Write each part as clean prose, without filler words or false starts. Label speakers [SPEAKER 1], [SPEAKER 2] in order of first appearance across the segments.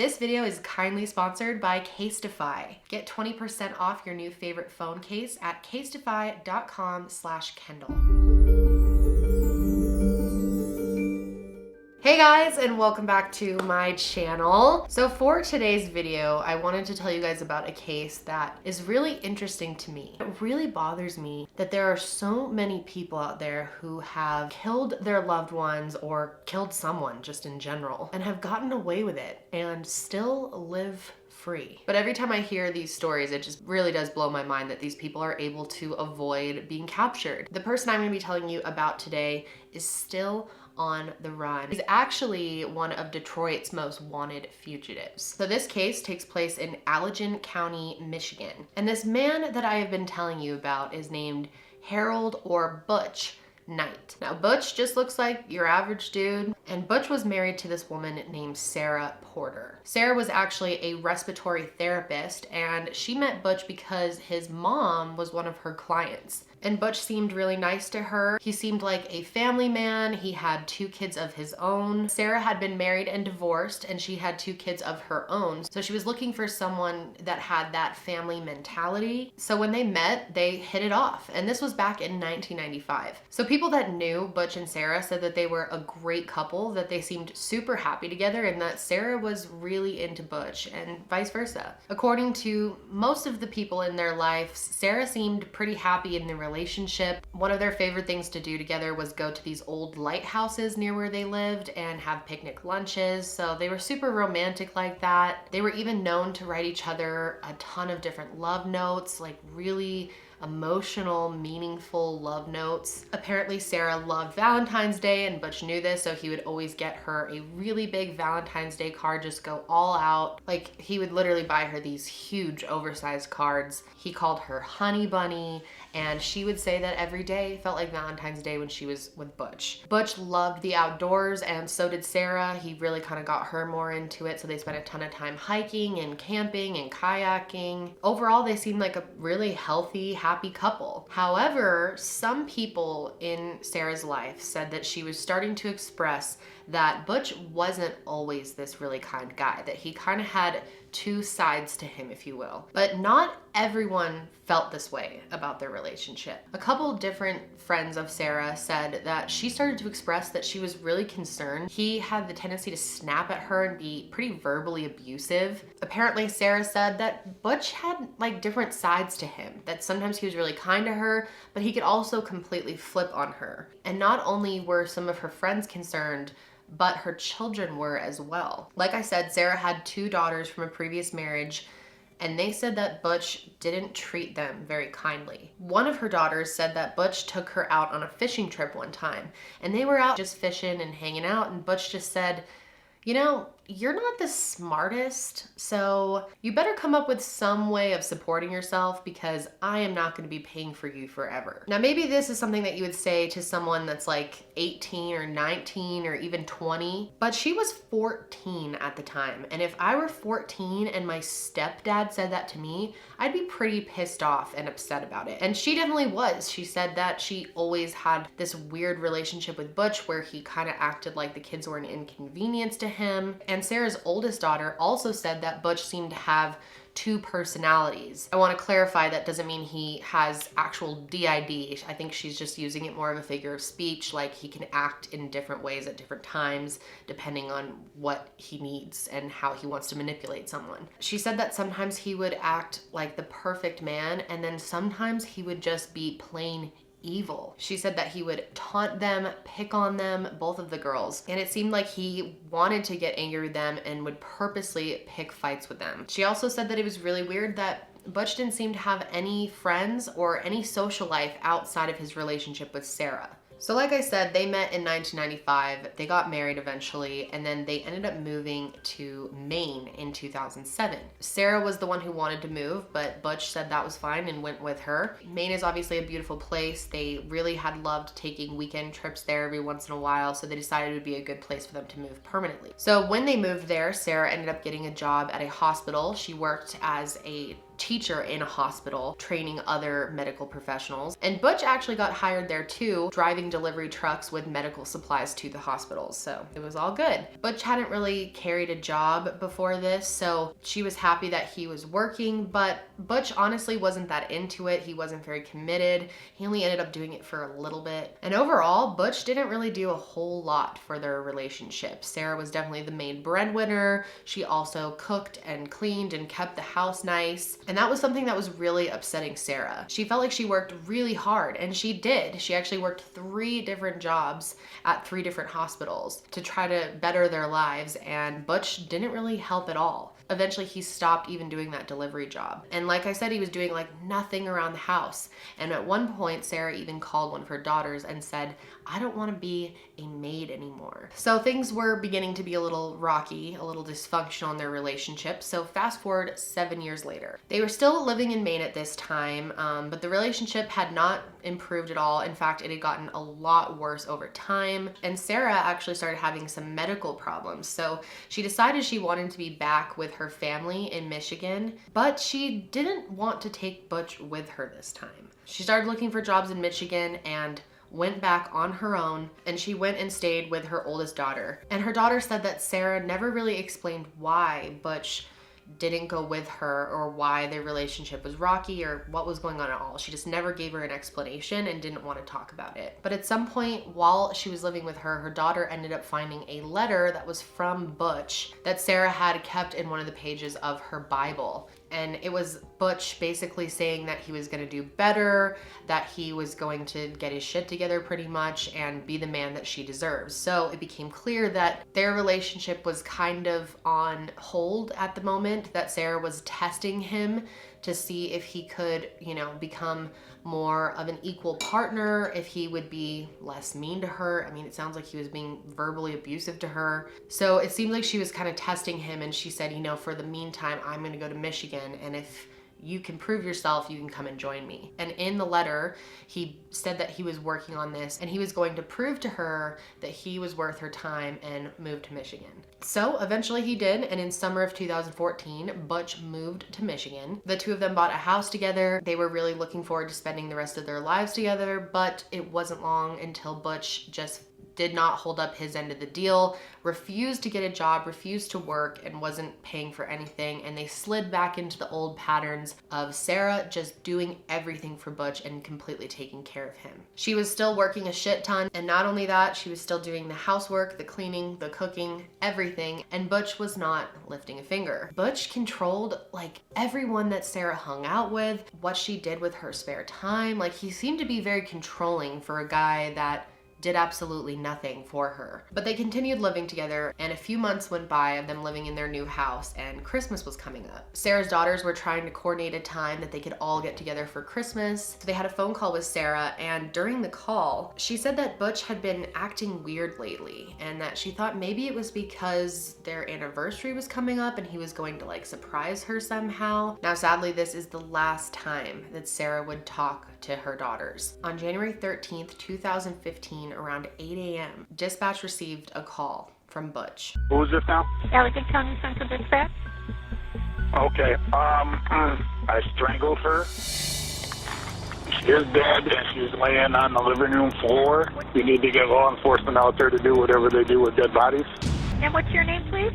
[SPEAKER 1] This video is kindly sponsored by Casetify. Get 20% off your new favorite phone case at casetify.com/Kendall. Hey guys, and welcome back to my channel. So for today's video, I wanted to tell you guys about a case that is really interesting to me. It really bothers me that there are so many people out there who have killed their loved ones or killed someone just in general and have gotten away with it and still live free. But every time I hear these stories, it just really does blow my mind that these people are able to avoid being captured. The person I'm going to be telling you about today is still on the run. He's actually one of Detroit's most wanted fugitives. So this case takes place in Allegan County, Michigan. And this man that I have been telling you about is named Harold or Butch Knight. Now Butch just looks like your average dude, and Butch was married to this woman named Sarah Porter. Sarah was actually a respiratory therapist, and she met Butch because his mom was one of her clients. And Butch seemed really nice to her. He seemed like a family man. He had 2 kids of his own. Sarah had been married and divorced, and she had 2 kids of her own. So she was looking for someone that had that family mentality. So when they met, they hit it off. And this was back in 1995. So people that knew Butch and Sarah said that they were a great couple, that they seemed super happy together, and that Sarah was really into Butch and vice versa. According to most of the people in their lives, Sarah seemed pretty happy in the relationship. One of their favorite things to do together was go to these old lighthouses near where they lived and have picnic lunches. So they were super romantic like that. They were even known to write each other a ton of different love notes, like really emotional, meaningful love notes. Apparently Sarah loved Valentine's Day, and Butch knew this, so he would always get her a really big Valentine's Day card, just go all out. Like, he would literally buy her these huge oversized cards. He called her Honey Bunny, and she would say that every day felt like Valentine's Day when she was with Butch. Butch loved the outdoors, and so did Sarah. He really kind of got her more into it, so they spent a ton of time hiking and camping and kayaking. Overall, they seemed like a really healthy, happy couple. However, some people in Sarah's life said that she was starting to express that Butch wasn't always this really kind guy, that he kind of had 2 sides to him, if you will. But not everyone felt this way about their relationship. A couple different friends of Sarah said that she started to express that she was really concerned. He had the tendency to snap at her and be pretty verbally abusive. Apparently Sarah said that Butch had like different sides to him, that sometimes he was really kind to her, but he could also completely flip on her. And not only were some of her friends concerned, but her children were as well. Like I said, Sarah had 2 daughters from a previous marriage, and they said that Butch didn't treat them very kindly. One of her daughters said that Butch took her out on a fishing trip one time, and they were out just fishing and hanging out, and Butch just said, "You know, you're not the smartest, so you better come up with some way of supporting yourself because I am not going to be paying for you forever." Now, maybe this is something that you would say to someone that's like 18 or 19 or even 20, but she was 14 at the time. And if I were 14 and my stepdad said that to me, I'd be pretty pissed off and upset about it. And she definitely was. She said that she always had this weird relationship with Butch where he kind of acted like the kids were an inconvenience to him. And Sarah's oldest daughter also said that Butch seemed to have 2 personalities. I want to clarify that doesn't mean he has actual DID. I think she's just using it more of a figure of speech, like he can act in different ways at different times depending on what he needs and how he wants to manipulate someone. She said that sometimes he would act like the perfect man, and then sometimes he would just be plain evil. She said that he would taunt them, pick on them, both of the girls, and it seemed like he wanted to get angry with them and would purposely pick fights with them. She also said that it was really weird that Butch didn't seem to have any friends or any social life outside of his relationship with Sarah. So like I said, they met in 1995, they got married eventually, and then they ended up moving to Maine in 2007. Sarah was the one who wanted to move, but Butch said that was fine and went with her. Maine is obviously a beautiful place. They really had loved taking weekend trips there every once in a while, so they decided it would be a good place for them to move permanently. So when they moved there, Sarah ended up getting a job at a hospital. She worked as a teacher in a hospital training other medical professionals. And Butch actually got hired there too, driving delivery trucks with medical supplies to the hospitals. So it was all good. Butch hadn't really carried a job before this, so she was happy that he was working, but Butch honestly wasn't that into it. He wasn't very committed. He only ended up doing it for a little bit. And overall, Butch didn't really do a whole lot for their relationship. Sarah was definitely the main breadwinner. She also cooked and cleaned and kept the house nice. And that was something that was really upsetting Sarah. She felt like she worked really hard, and she did. She actually worked 3 different jobs at 3 different hospitals to try to better their lives, and Butch didn't really help at all. Eventually he stopped even doing that delivery job. And like I said, he was doing like nothing around the house. And at one point, Sarah even called one of her daughters and said, "I don't want to be a maid anymore." So things were beginning to be a little rocky, a little dysfunctional in their relationship. So fast forward 7 years later. They were still living in Maine at this time, but the relationship had not improved at all. In fact, it had gotten a lot worse over time. And Sarah actually started having some medical problems. So she decided she wanted to be back with her family in Michigan, but she didn't want to take Butch with her this time. She started looking for jobs in Michigan and went back on her own, and she went and stayed with her oldest daughter. And her daughter said that Sarah never really explained why Butch didn't go with her or why their relationship was rocky or what was going on at all. She just never gave her an explanation and didn't want to talk about it. But at some point while she was living with her, her daughter ended up finding a letter that was from Butch that Sarah had kept in one of the pages of her Bible. And it was Butch basically saying that he was going to do better, that he was going to get his shit together pretty much and be the man that she deserves. So it became clear that their relationship was kind of on hold at the moment, that Sarah was testing him to see if he could, you know, become more of an equal partner, if he would be less mean to her. I mean, it sounds like he was being verbally abusive to her. So it seemed like she was kind of testing him, and she said, you know, for the meantime, I'm going to go to Michigan, and if you can prove yourself, you can come and join me. And in the letter, he said that he was working on this and he was going to prove to her that he was worth her time and move to Michigan. So eventually he did, and in summer of 2014, Butch moved to Michigan. The two of them bought a house together. They were really looking forward to spending the rest of their lives together, but it wasn't long until Butch just did not hold up his end of the deal, refused to get a job, refused to work, and wasn't paying for anything. And they slid back into the old patterns of Sarah just doing everything for Butch and completely taking care of him. She was still working a shit ton, and not only that, she was still doing the housework, the cleaning, the cooking, everything, and Butch was not lifting a finger. Butch controlled like everyone that Sarah hung out with, what she did with her spare time. Like, he seemed to be very controlling for a guy that did absolutely nothing for her. But they continued living together, and a few months went by of them living in their new house, and Christmas was coming up. Sarah's daughters were trying to coordinate a time that they could all get together for Christmas. So they had a phone call with Sarah, and during the call, she said that Butch had been acting weird lately, and that she thought maybe it was because their anniversary was coming up and he was going to like surprise her somehow. Now, sadly, this is the last time that Sarah would talk to her daughters. On January 13th, 2015, around 8 a.m., dispatch received a call from Butch.
[SPEAKER 2] Who is this now?
[SPEAKER 3] Allegan County Central Dispatch.
[SPEAKER 2] Okay, I strangled her. She is dead and she's laying on the living room floor. You need to get law enforcement out there to do whatever they do with dead bodies.
[SPEAKER 3] And what's your name, please?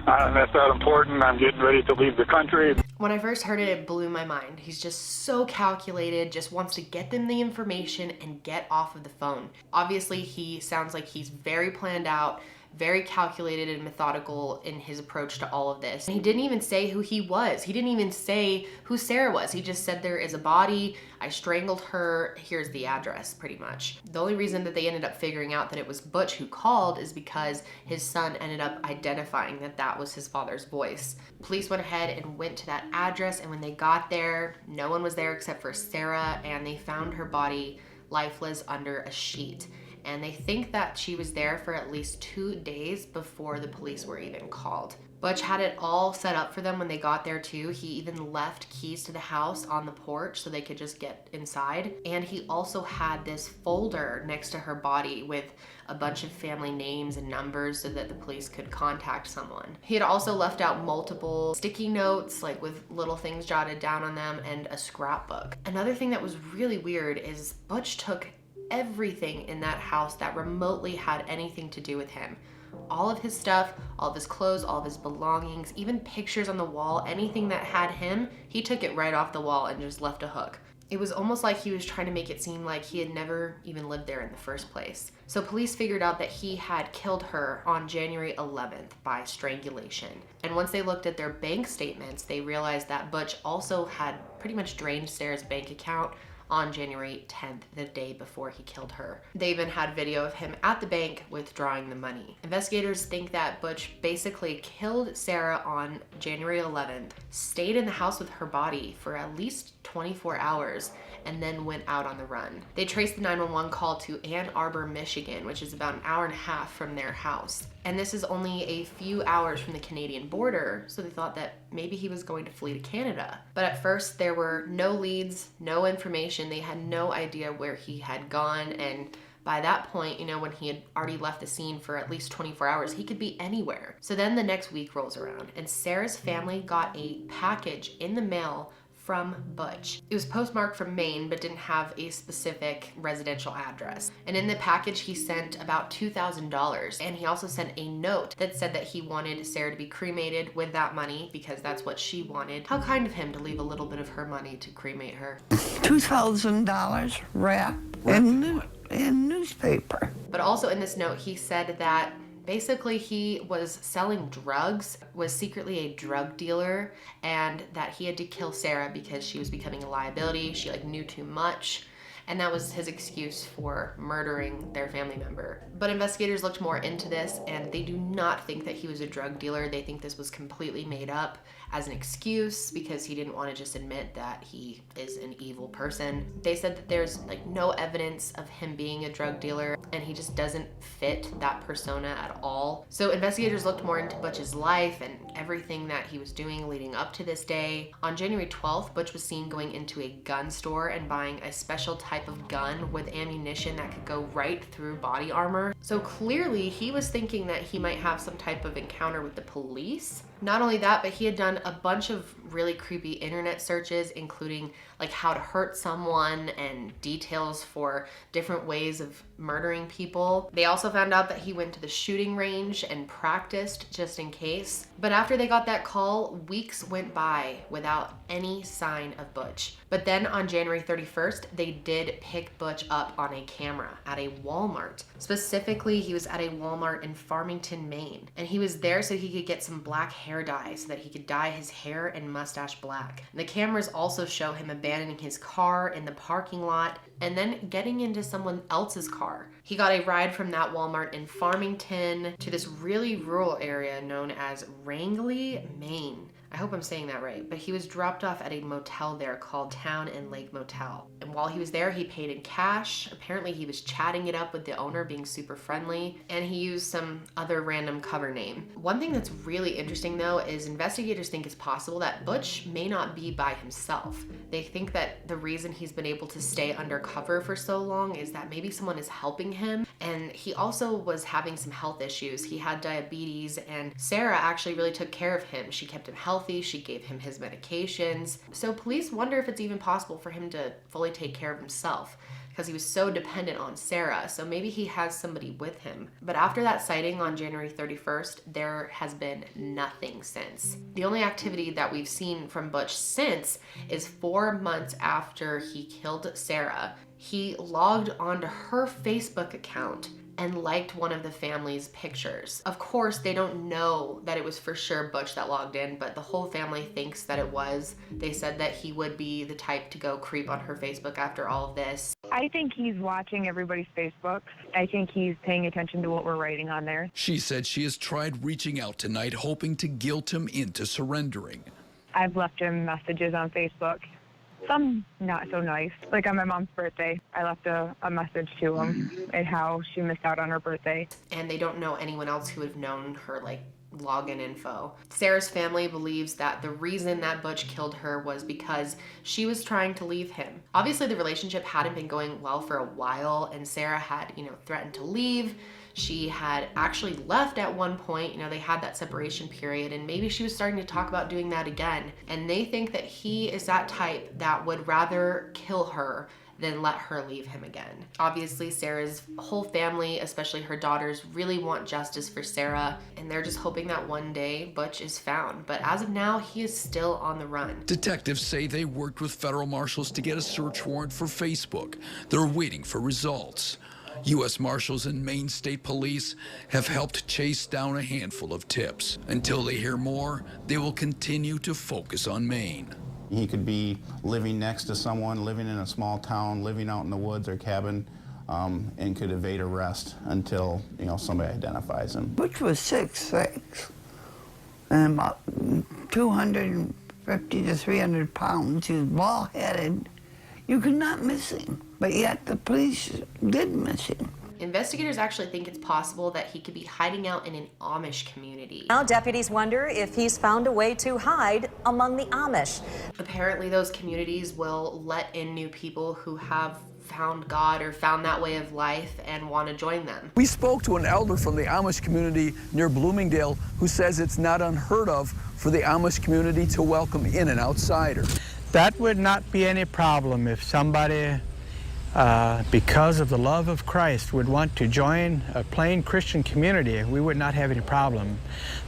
[SPEAKER 2] That's not important. I'm getting ready to leave the country.
[SPEAKER 1] When I first heard it, it blew my mind. He's just so calculated, just wants to get them the information and get off of the phone. Obviously, he sounds like he's very planned out, very calculated and methodical in his approach to all of this. And he didn't even say who he was. He didn't even say who Sarah was. He just said, there is a body, I strangled her, here's the address, pretty much. The only reason that they ended up figuring out that it was Butch who called is because his son ended up identifying that that was his father's voice. Police went ahead and went to that address, and when they got there, no one was there except for Sarah, and they found her body lifeless under a sheet. And they think that she was there for at least 2 days before the police were even called. Butch had it all set up for them when they got there too. He even left keys to the house on the porch so they could just get inside. And he also had this folder next to her body with a bunch of family names and numbers so that the police could contact someone. He had also left out multiple sticky notes, like with little things jotted down on them, and a scrapbook. Another thing that was really weird is Butch took everything in that house that remotely had anything to do with him. All of his stuff, all of his clothes, all of his belongings, even pictures on the wall, anything that had him, he took it right off the wall and just left a hook. It was almost like he was trying to make it seem like he had never even lived there in the first place. So police figured out that he had killed her on January 11th by strangulation. And once they looked at their bank statements, they realized that Butch also had pretty much drained Sarah's bank account on January 10th, the day before he killed her. They even had video of him at the bank withdrawing the money. Investigators think that Butch basically killed Sarah on January 11th, stayed in the house with her body for at least 24 hours, and then went out on the run. They traced the 911 call to Ann Arbor, Michigan, which is about an hour and a half from their house. And this is only a few hours from the Canadian border, so they thought that maybe he was going to flee to Canada. But at first there were no leads, no information. They had no idea where he had gone, and by that point, you know, when he had already left the scene for at least 24 hours, he could be anywhere. So then the next week rolls around, and Sarah's family got a package in the mail from Butch. It was postmarked from Maine, but didn't have a specific residential address. And in the package, he sent about $2,000. And he also sent a note that said that he wanted Sarah to be cremated with that money because that's what she wanted. How kind of him to leave a little bit of her money to cremate her.
[SPEAKER 4] $2,000 wrapped in newspaper.
[SPEAKER 1] But also in this note, he said that basically he was selling drugs, was secretly a drug dealer, and that he had to kill Sarah because she was becoming a liability. She knew too much. And that was his excuse for murdering their family member. But investigators looked more into this, and they do not think that he was a drug dealer. They think this was completely made up as an excuse because he didn't want to just admit that he is an evil person. They said that there's no evidence of him being a drug dealer, and he just doesn't fit that persona at all. So investigators looked more into Butch's life and everything that he was doing leading up to this day. On January 12th, Butch was seen going into a gun store and buying a special type of gun with ammunition that could go right through body armor. So clearly he was thinking that he might have some type of encounter with the police. Not only that, but he had done a bunch of really creepy internet searches, including how to hurt someone and details for different ways of murdering people. They also found out that he went to the shooting range and practiced just in case. But after they got that call, weeks went by without any sign of Butch. But then on January 31st, they did pick Butch up on a camera at a Walmart. Specifically, he was at a Walmart in Farmington, Maine. And he was there so he could get some black hair dye so that he could dye his hair and mustache black. And the cameras also show him abandoning his car in the parking lot and then getting into someone else's car. He got a ride from that Walmart in Farmington to this really rural area known as Rangeley, Maine. I hope I'm saying that right, but he was dropped off at a motel there called Town and Lake Motel. And while he was there, he paid in cash. Apparently he was chatting it up with the owner, being super friendly, and he used some other random cover name. One thing that's really interesting though is investigators think it's possible that Butch may not be by himself. They think that the reason he's been able to stay undercover for so long is that maybe someone is helping him, and he also was having some health issues. He had diabetes, and Sarah actually really took care of him. She kept him healthy. She gave him his medications. So police wonder if it's even possible for him to fully take care of himself because he was so dependent on Sarah. So maybe he has somebody with him. But after that sighting on January 31st, there has been nothing since. The only activity that we've seen from Butch since is 4 months after he killed Sarah. He logged onto her Facebook account and liked one of the family's pictures. Of course, they don't know that it was for sure Butch that logged in, but the whole family thinks that it was. They said that he would be the type to go creep on her Facebook after all of this.
[SPEAKER 5] I think he's watching everybody's Facebooks. I think he's paying attention to what we're writing on there.
[SPEAKER 6] She said she has tried reaching out tonight, hoping to guilt him into surrendering.
[SPEAKER 5] I've left him messages on Facebook. Some not so nice. Like on my mom's birthday, I left a message to him and how she missed out on her birthday.
[SPEAKER 1] And they don't know anyone else who would have known her login info. Sarah's family believes that the reason that Butch killed her was because she was trying to leave him. Obviously, the relationship hadn't been going well for a while, and Sarah had, threatened to leave. She had actually left at one point. They had that separation period, and maybe she was starting to talk about doing that again. And they think that he is that type that would rather kill her than let her leave him again. Obviously, Sarah's whole family, especially her daughters, really want justice for Sarah, and they're just hoping that one day Butch is found. But as of now, he is still on the run.
[SPEAKER 6] Detectives say they worked with federal marshals to get a search warrant for Facebook. They're waiting for results. U.S. Marshals and Maine State Police have helped chase down a handful of tips. Until they hear more, they will continue to focus on Maine.
[SPEAKER 7] He could be living next to someone, living in a small town, living out in the woods or cabin, and could evade arrest until, somebody identifies him.
[SPEAKER 4] Butch was 6'6", and about 250 to 300 pounds. He was bald-headed. You could not miss him, but yet the police did miss him.
[SPEAKER 1] Investigators actually think it's possible that he could be hiding out in an Amish community.
[SPEAKER 8] Now deputies wonder if he's found a way to hide among the Amish.
[SPEAKER 1] Apparently those communities will let in new people who have found God or found that way of life and want to join them.
[SPEAKER 9] We spoke to an elder from the Amish community near Bloomingdale who says it's not unheard of for the Amish community to welcome in an outsider.
[SPEAKER 10] That would not be any problem if somebody because of the love of Christ would want to join a plain Christian community. We would not have any problem.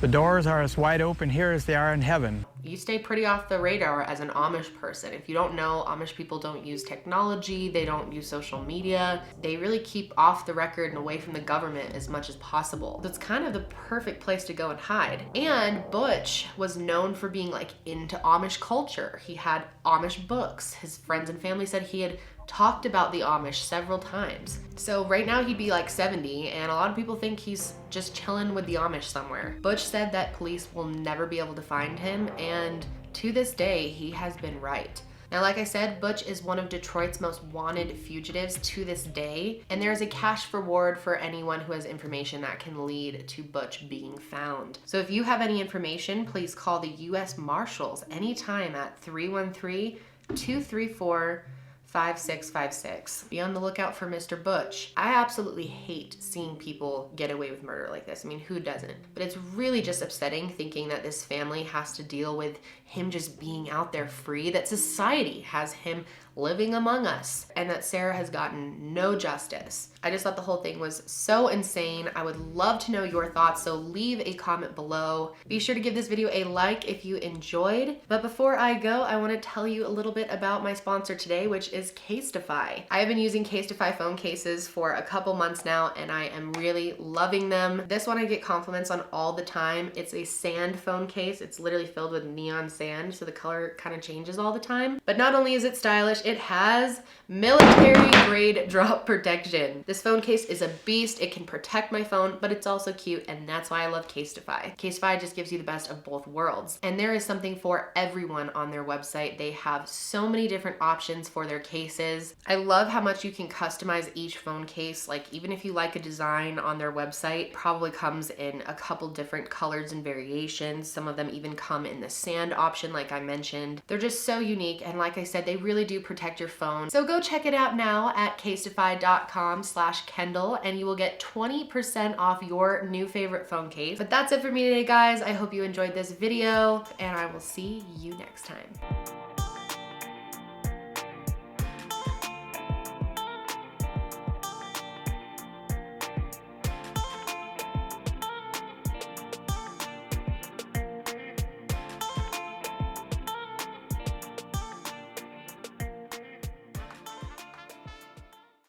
[SPEAKER 10] The doors are as wide open here as they are in heaven.
[SPEAKER 1] You stay pretty off the radar as an Amish person. If you don't know, Amish people don't use technology, they don't use social media. They really keep off the record and away from the government as much as possible. So it's kind of the perfect place to go and hide. And Butch was known for being into Amish culture. He had Amish books. His friends and family said he had talked about the Amish several times. So right now he'd be 70, and a lot of people think he's just chilling with the Amish somewhere. Butch said that police will never be able to find him, and to this day, he has been right. Now, like I said, Butch is one of Detroit's most wanted fugitives to this day, and there is a cash reward for anyone who has information that can lead to Butch being found. So if you have any information, please call the U.S. Marshals anytime at 313-234-5656. Be on the lookout for Mr. Butch. I absolutely hate seeing people get away with murder like this. I mean, who doesn't? But it's really just upsetting thinking that this family has to deal with him just being out there free, that society has him living among us, and that Sarah has gotten no justice. I just thought the whole thing was so insane. I would love to know your thoughts, so leave a comment below. Be sure to give this video a like if you enjoyed. But before I go, I want to tell you a little bit about my sponsor today, which is Casetify. I have been using Casetify phone cases for a couple months now, and I am really loving them. This one I get compliments on all the time. It's a sand phone case. It's literally filled with neon sand, so the color kind of changes all the time. But not only is it stylish, it has military grade drop protection. This phone case is a beast. It can protect my phone, but it's also cute, and that's why I love Casetify. Casetify just gives you the best of both worlds. And there is something for everyone on their website. They have so many different options for their cases. I love how much you can customize each phone case. Even if you like a design on their website, probably comes in a couple different colors and variations. Some of them even come in the sand option, like I mentioned. They're just so unique, and like I said, they really do protect your phone. So go check it out now at casetify.com/Kendall, and you will get 20% off your new favorite phone case. But that's it for me today, guys. I hope you enjoyed this video, and I will see you next time.